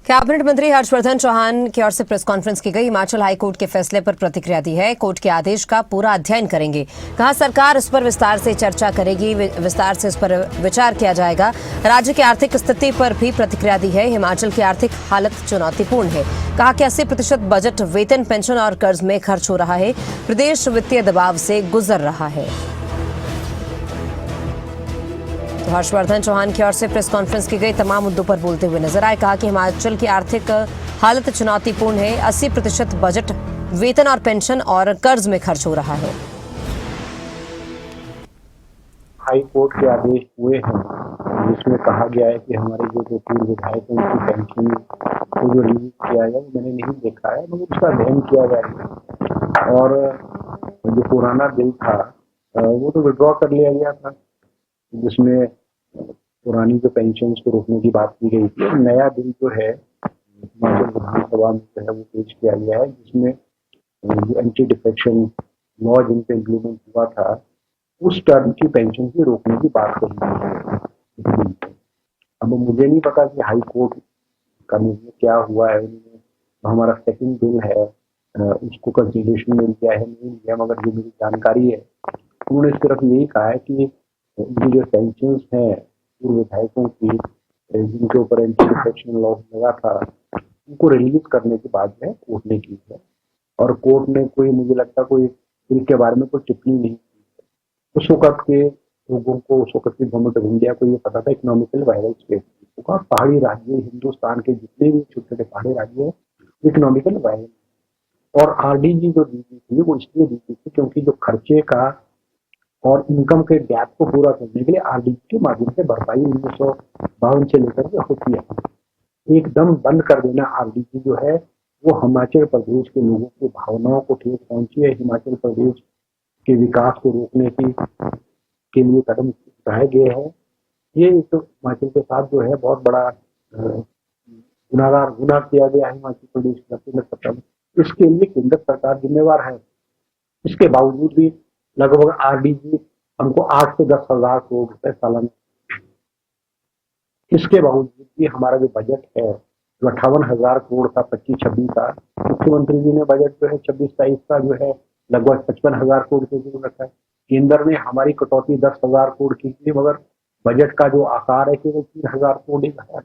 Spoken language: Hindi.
कैबिनेट मंत्री हर्षवर्धन चौहान की ओर से प्रेस कॉन्फ्रेंस की गई। हिमाचल हाईकोर्ट के फैसले पर प्रतिक्रिया दी है। कोर्ट के आदेश का पूरा अध्ययन करेंगे। कहा सरकार इस पर विस्तार से चर्चा करेगी, विस्तार से इस पर विचार किया जाएगा। राज्य की आर्थिक स्थिति पर भी प्रतिक्रिया दी है। हिमाचल की आर्थिक हालत चुनौतीपूर्ण है। कहा कि 80% बजट वेतन, पेंशन और कर्ज में खर्च हो रहा है। प्रदेश वित्तीय दबाव से गुजर रहा है। तो हर्षवर्धन चौहान की ओर से प्रेस कॉन्फ्रेंस की गई, तमाम मुद्दों पर बोलते हुए नजर आए। कहा कि हिमाचल की आर्थिक हालत चुनौतीपूर्ण है। 80% बजट वेतन और पेंशन और कर्ज में खर्च हो रहा है। हाई कोर्ट के आदेश हुए हैं जिसमें कहा गया है कि हमारे जो पूर्व विधायक हैं उनकी पेंशन को जो रिलीज किया गया मैंने नहीं देखा है, मगर उसका अध्ययन किया जाएगा। और जो पुराना बिल था वो तो विड्रॉ कर लिया गया था, जिसमें पुरानी जो पेंशन को रोकने की बात की गई थी। नया बिल जो है हिमाचल विधानसभा में जो है वो पेश किया गया है, जिसमें जो एंटी डिफेक्शन लॉ जिन पे इम्प्लीमेंट हुआ था उस टर्म की पेंशन की रोकने की बात कही गई है। अब मुझे नहीं पता कि हाई कोर्ट का निर्णय क्या हुआ है। हमारा सेकंड बिल है उसको कंसिडरेशन में लिया है नहीं लिया, मगर जो मेरी जानकारी है उन्होंने सिर्फ यही कहा है कि ये जो पेंशन है पूर्व विधायकों की जिनके ऊपर एंटी डिफेक्शन लॉ लगा था उनको रिलीज करने की बात जो है कोर्ट ने की है। और कोर्ट ने कोई, मुझे लगता कोई बिल के बारे में कोई टिप्पणी नहीं की। उस वक्त के लोगों को, उस वक्त की गवर्नमेंट ऑफ इंडिया को ये पता था इकोनॉमिकल वायरल स्टेट होगा। पहाड़ी राज्य हिंदुस्तान के जितने भी छोटे छोटे पहाड़ी राज्य है इकोनॉमिकल वायरल। और RDG जो दी थी वो इसलिए दी थी क्योंकि जो खर्चे का और इनकम के गैप को पूरा करने के लिए RDG के माध्यम से भरपाई 1952 से लेकर के होती है। एकदम बंद कर देना RDG जो है वो हिमाचल प्रदेश के लोगों की भावनाओं को ठेस पहुंची है। हिमाचल प्रदेश के विकास को रोकने के लिए कदम उठाए गए हैं। ये तो हिमाचल के साथ जो है बहुत बड़ा गुनाह किया गया है हिमाचल प्रदेश का केंद्र सरकार। इसके लिए केंद्र सरकार जिम्मेवार है। इसके बावजूद भी लगभग RDG हमको 8 से 10 हजार करोड़ रुपए सालाना, इसके बावजूद भी हमारा जो बजट है जो 58,000 करोड़ था 25-26 का, मुख्यमंत्री जी ने बजट जो है 26-23 का जो है लगभग 55,000 करोड़ के जो रखा है। केंद्र ने हमारी कटौती 10,000 करोड़ की थी, मगर बजट का जो आकार है केवल 3,000 करोड़ ही है।